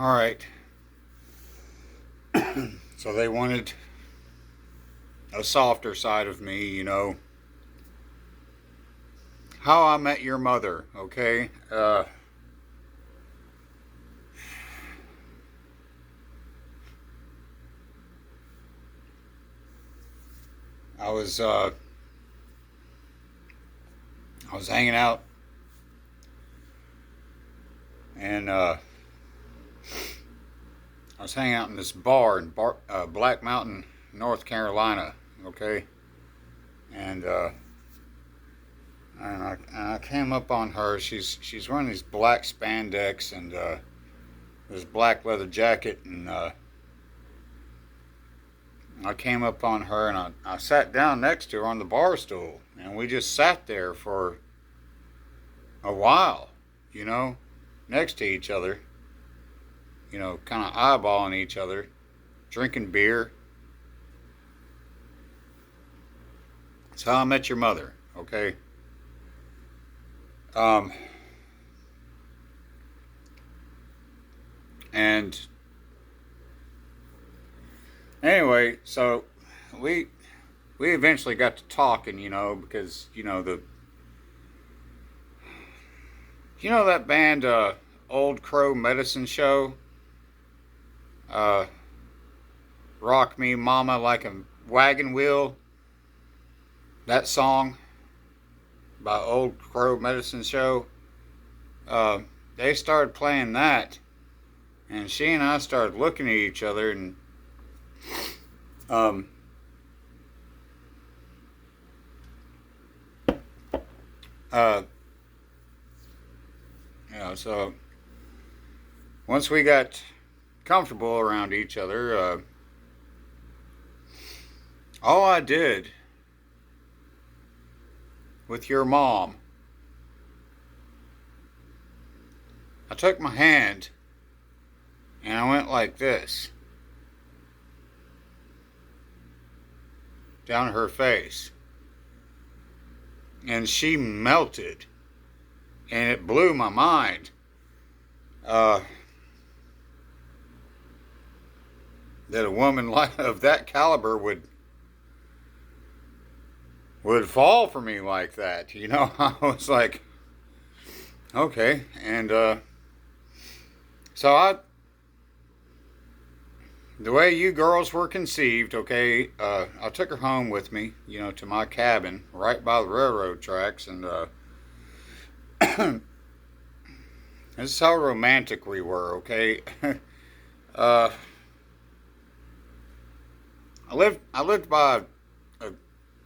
All right. So they wanted a softer side of me, How I Met Your Mother, okay? I was uh, I was hanging out and I was hanging out in this bar in Black Mountain, North Carolina, okay? And and I came up on her. She's wearing these black spandex and this black leather jacket, and I came up on her and I sat down next to her on the bar stool, and we just sat there for a while, you know, next to each other, kind of eyeballing each other, drinking beer. That's how I met your mother, okay? Um, and anyway, so we we eventually got to talking, because that band Old Crow Medicine Show, uh, Rock Me Mama Like a Wagon Wheel. That song by Old Crow Medicine Show. Uh, they started playing that, and she and I started looking at each other, and um, uh, so once we got comfortable around each other, all I did with your mom, I took my hand and I went like this down her face, and she melted, and it blew my mind. Uh, that a woman of that caliber would fall for me like that. I was like, okay, and so the way you girls were conceived, okay, I took her home with me, to my cabin right by the railroad tracks, and this is how romantic we were, okay. uh, I lived by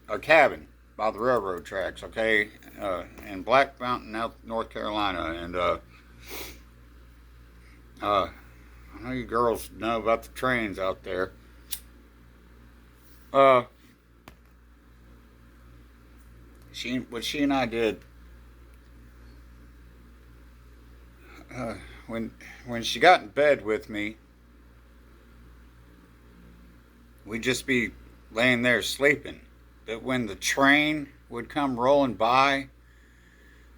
a cabin by the railroad tracks, okay, in Black Mountain, North Carolina, and I know you girls know about the trains out there. Uh, what she and I did, uh, when she got in bed with me, we'd just be laying there sleeping. But when the train would come rolling by,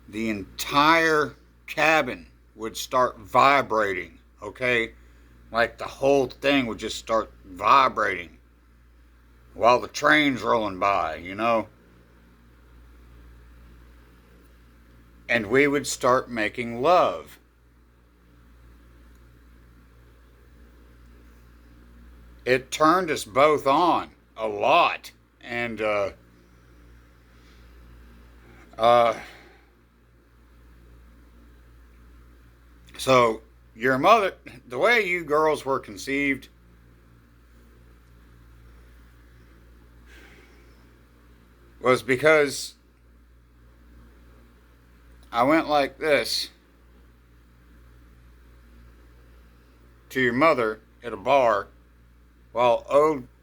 the entire cabin would start vibrating, okay? Like the whole thing would just start vibrating while the train's rolling by, And we would start making love. It turned us both on a lot. And, so your mother, the way you girls were conceived, was because I went like this to your mother at a bar while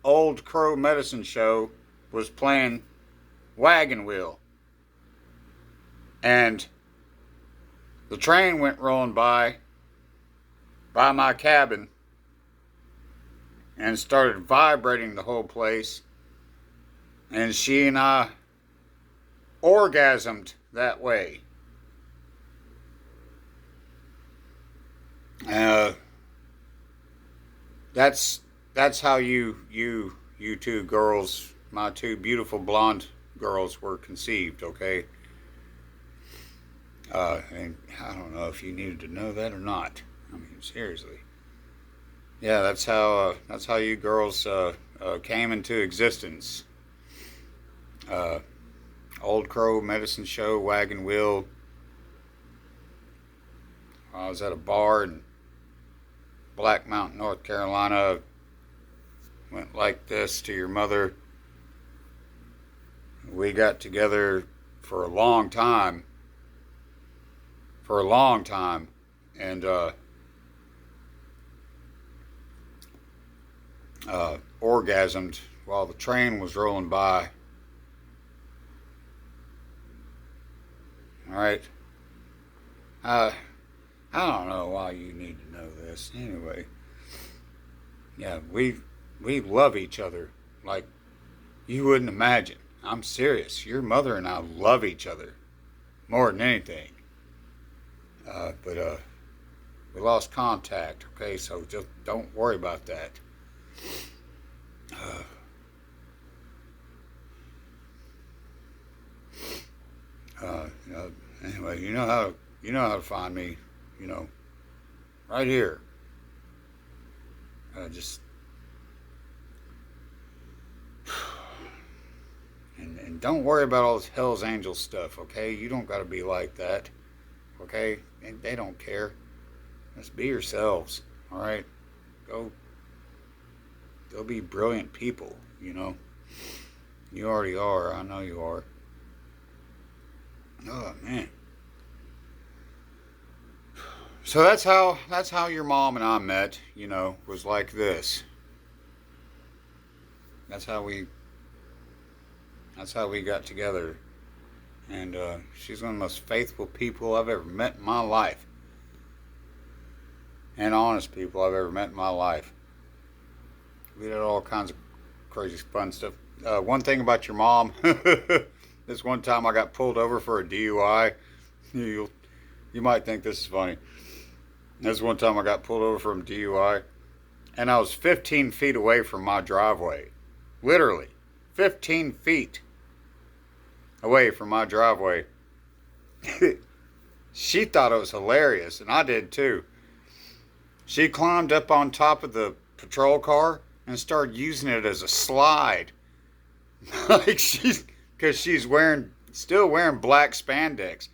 Old Crow Medicine Show was playing Wagon Wheel. And the train went rolling by my cabin and started vibrating the whole place. And she and I orgasmed that way. that's that's how you two girls, my two beautiful blonde girls, were conceived. Okay, and I don't know if you needed to know that or not. I mean, seriously. Yeah, that's how you girls came into existence. Uh, Old Crow Medicine Show, Wagon Wheel. I was at a bar in Black Mountain, North Carolina. Went like this to your mother. We got together for a long time. For a long time. And orgasmed while the train was rolling by. All right. Uh, I don't know why you need to know this. Anyway, yeah, we love each other like you wouldn't imagine. I'm serious. Your mother and I love each other more than anything. But we lost contact. Okay, so just don't worry about that. Uh, you know, anyway, you know how to find me. You know, right here. Just and don't worry about all this Hell's Angel stuff. Okay, you don't got to be like that. Okay, and they don't care. Just be yourselves. All right, go go be brilliant people. You know, you already are. I know you are. Oh man. So that's how your mom and I met. You know, was like this. That's how we that's how we got together. And she's one of the most faithful people I've ever met in my life, and honest people I've ever met in my life. We did all kinds of crazy fun stuff. One thing about your mom, this one time I got pulled over for a DUI. You you might think this is funny. This one time I got pulled over from DUI, and I was 15 feet away from my driveway. Literally, 15 feet away from my driveway. She thought it was hilarious, and I did too. She climbed up on top of the patrol car and started using it as a slide. Like because she's still wearing black spandex.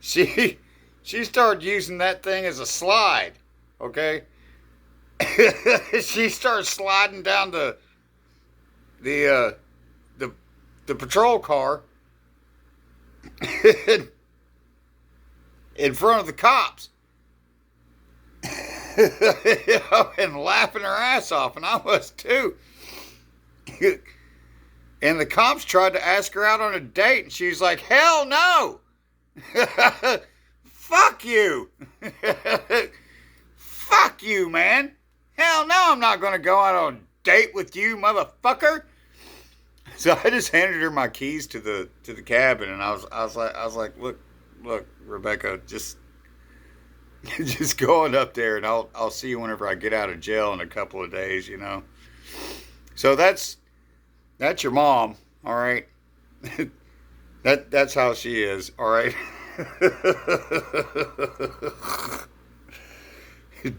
She, she started using that thing as a slide. Okay, she started sliding down the the the patrol car in front of the cops. You know, and laughing her ass off, and I was too. And the cops tried to ask her out on a date, and she was like, "Hell no! Fuck you! Fuck you, man! Hell no! I'm not gonna go out on a date with you, motherfucker!" So I just handed her my keys to the cabin, and I was like, look, Rebecca, just going up there, and I'll see you whenever I get out of jail in a couple of days, you know. So that's your mom, all right. That's how she is, all right.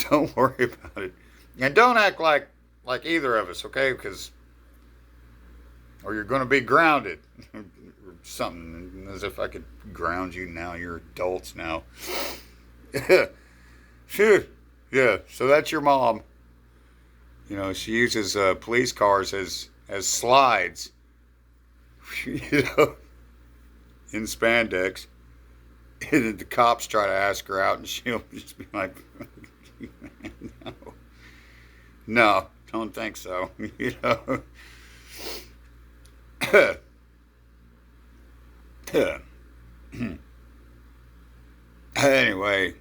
Don't worry about it, and don't act like either of us, okay? Because or you're going to be grounded, or something. As if I could ground you now. You're adults now. Phew. Yeah, so that's your mom. You know, she uses police cars as slides. You know, in spandex. And the cops try to ask her out, and she'll just be like, "No, no, don't think so." You know. Anyway,